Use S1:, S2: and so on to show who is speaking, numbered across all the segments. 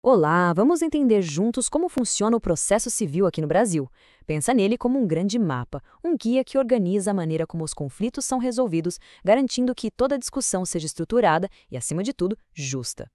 S1: Olá, vamos entender juntos como funciona o processo civil aqui no Brasil. Pensa nele como um grande mapa, um guia que organiza a maneira como os conflitos são resolvidos, garantindo que toda discussão seja estruturada e, acima de tudo, justa.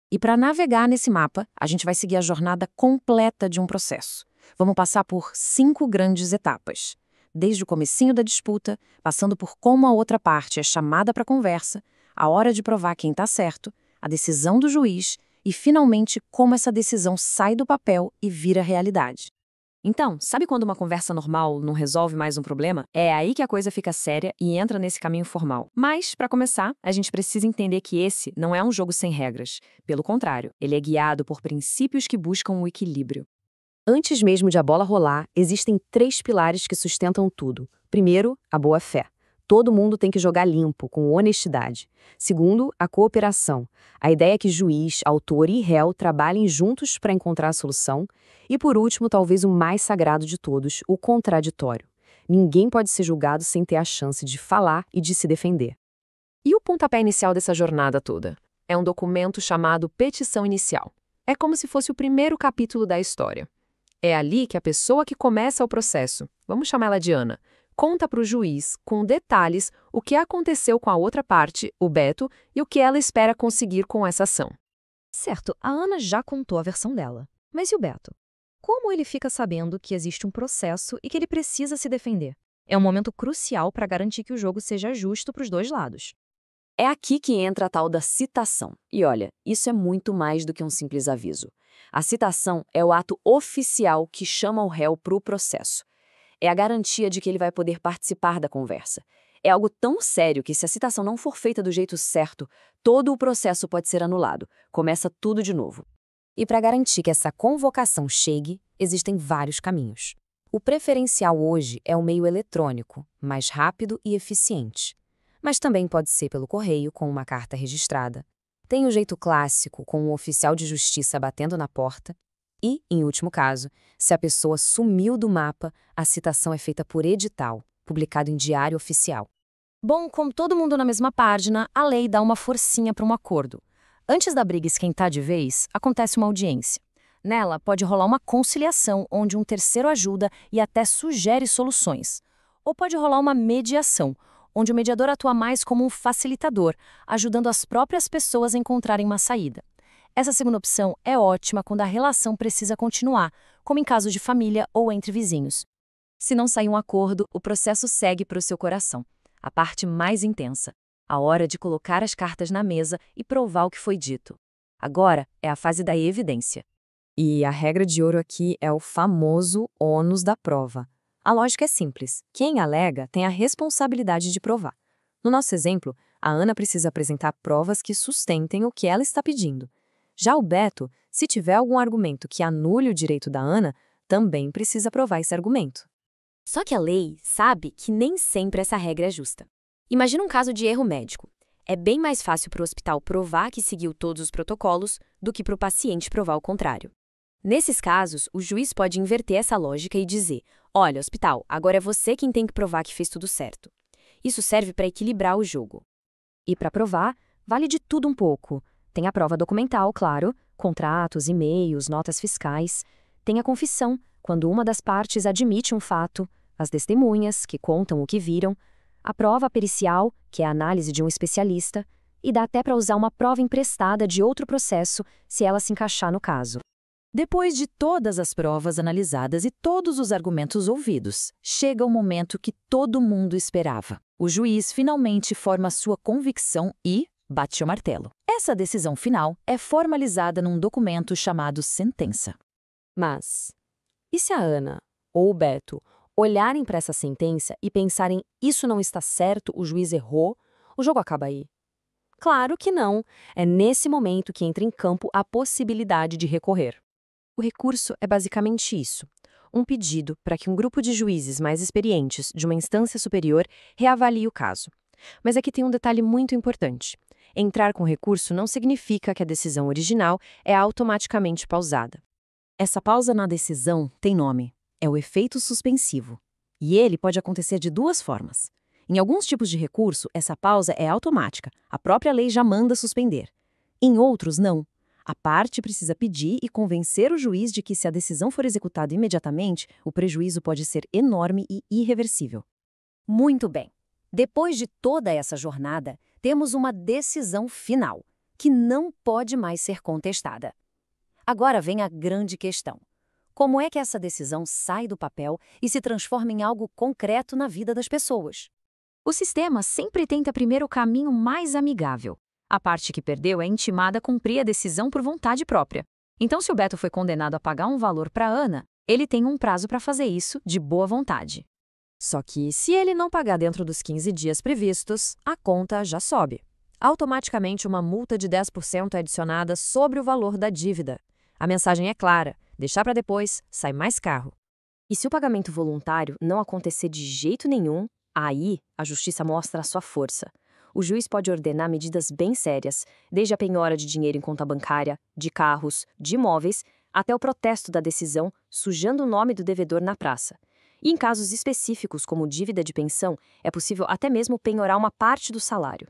S2: E para navegar nesse mapa, a gente vai seguir a jornada completa de um processo. Vamos passar por 5 grandes etapas. Desde o comecinho da disputa, passando por como a outra parte é chamada para conversa, a hora de provar quem está certo, a decisão do juiz e, finalmente, como essa decisão sai do papel e vira realidade.
S1: Então, sabe quando uma conversa normal não resolve mais um problema? É aí que a coisa fica séria e entra nesse caminho formal. Mas, para começar, a gente precisa entender que esse não é um jogo sem regras. Pelo contrário, ele é guiado por princípios que buscam o equilíbrio. Antes mesmo de a bola rolar, existem 3 pilares que sustentam tudo. Primeiro, a boa-fé. Todo mundo tem que jogar limpo, com honestidade. Segundo, a cooperação. A ideia é que juiz, autor e réu trabalhem juntos para encontrar a solução. E por último, talvez o mais sagrado de todos, o contraditório. Ninguém pode ser julgado sem ter a chance de falar e de se defender.
S3: E o pontapé inicial dessa jornada toda? É um documento chamado petição inicial. É como se fosse o primeiro capítulo da história. É ali que a pessoa que começa o processo, vamos chamar ela de Ana, conta para o juiz, com detalhes, o que aconteceu com a outra parte, o Beto, e o que ela espera conseguir com essa ação.
S4: Certo, a Ana já contou a versão dela. Mas e o Beto? Como ele fica sabendo que existe um processo e que ele precisa se defender? É um momento crucial para garantir que o jogo seja justo para os dois lados.
S1: É aqui que entra a tal da citação. E olha, isso é muito mais do que um simples aviso. A citação é o ato oficial que chama o réu para o processo. É a garantia de que ele vai poder participar da conversa. É algo tão sério que, se a citação não for feita do jeito certo, todo o processo pode ser anulado. Começa tudo de novo. E para garantir que essa convocação chegue, existem vários caminhos. O preferencial hoje é o meio eletrônico, mais rápido e eficiente. Mas também pode ser pelo correio, com uma carta registrada. Tem o jeito clássico, com um oficial de justiça batendo na porta. E, em último caso, se a pessoa sumiu do mapa, a citação é feita por edital, publicado em diário oficial.
S4: Bom, com todo mundo na mesma página, a lei dá uma forcinha para um acordo. Antes da briga esquentar de vez, acontece uma audiência. Nela, pode rolar uma conciliação, onde um terceiro ajuda e até sugere soluções. Ou pode rolar uma mediação, onde o mediador atua mais como um facilitador, ajudando as próprias pessoas a encontrarem uma saída. Essa segunda opção é ótima quando a relação precisa continuar, como em casos de família ou entre vizinhos. Se não sair um acordo, o processo segue para o seu coração, a parte mais intensa, a hora de colocar as cartas na mesa e provar o que foi dito. Agora é a fase da evidência.
S1: E a regra de ouro aqui é o famoso ônus da prova. A lógica é simples. Quem alega tem a responsabilidade de provar. No nosso exemplo, a Ana precisa apresentar provas que sustentem o que ela está pedindo. Já o Beto, se tiver algum argumento que anule o direito da Ana, também precisa provar esse argumento.
S5: Só que a lei sabe que nem sempre essa regra é justa. Imagina um caso de erro médico. É bem mais fácil para o hospital provar que seguiu todos os protocolos do que para o paciente provar o contrário. Nesses casos, o juiz pode inverter essa lógica e dizer: olha, hospital, agora é você quem tem que provar que fez tudo certo. Isso serve para equilibrar o jogo.
S4: E para provar, vale de tudo um pouco. Tem a prova documental, claro, contratos, e-mails, notas fiscais. Tem a confissão, quando uma das partes admite um fato, as testemunhas, que contam o que viram, a prova pericial, que é a análise de um especialista, e dá até para usar uma prova emprestada de outro processo, se ela se encaixar no caso.
S2: Depois de todas as provas analisadas e todos os argumentos ouvidos, chega o momento que todo mundo esperava. O juiz finalmente forma sua convicção e bate o martelo. Essa decisão final é formalizada num documento chamado sentença.
S1: Mas, e se a Ana ou o Beto olharem para essa sentença e pensarem isso não está certo, o juiz errou, o jogo acaba aí? Claro que não. É nesse momento que entra em campo a possibilidade de recorrer. O recurso é basicamente isso: um pedido para que um grupo de juízes mais experientes de uma instância superior reavalie o caso. Mas aqui tem um detalhe muito importante. Entrar com recurso não significa que a decisão original é automaticamente pausada. Essa pausa na decisão tem nome: é o efeito suspensivo. E ele pode acontecer de 2 formas. Em alguns tipos de recurso, essa pausa é automática, a própria lei já manda suspender. Em outros, não.
S2: A parte precisa pedir e convencer o juiz de que, se a decisão for executada imediatamente, o prejuízo pode ser enorme e irreversível.
S4: Muito bem. Depois de toda essa jornada, temos uma decisão final, que não pode mais ser contestada. Agora vem a grande questão. Como é que essa decisão sai do papel e se transforma em algo concreto na vida das pessoas?
S2: O sistema sempre tenta primeiro o caminho mais amigável. A parte que perdeu é intimada a cumprir a decisão por vontade própria. Então, se o Beto foi condenado a pagar um valor para Ana, ele tem um prazo para fazer isso de boa vontade. Só que, se ele não pagar dentro dos 15 dias previstos, a conta já sobe. Automaticamente, uma multa de 10% é adicionada sobre o valor da dívida. A mensagem é clara: deixar para depois sai mais caro.
S5: E se o pagamento voluntário não acontecer de jeito nenhum, aí a justiça mostra a sua força. O juiz pode ordenar medidas bem sérias, desde a penhora de dinheiro em conta bancária, de carros, de imóveis, até o protesto da decisão, sujando o nome do devedor na praça. E em casos específicos, como dívida de pensão, é possível até mesmo penhorar uma parte do salário.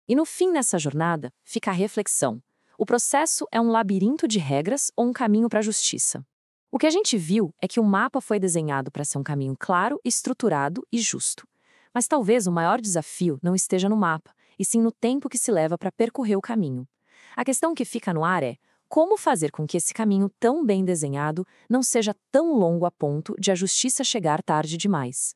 S1: E no fim dessa jornada, fica a reflexão. O processo é um labirinto de regras ou um caminho para a justiça? O que a gente viu é que o mapa foi desenhado para ser um caminho claro, estruturado e justo. Mas talvez o maior desafio não esteja no mapa, e sim no tempo que se leva para percorrer o caminho. A questão que fica no ar é: como fazer com que esse caminho tão bem desenhado não seja tão longo a ponto de a justiça chegar tarde demais?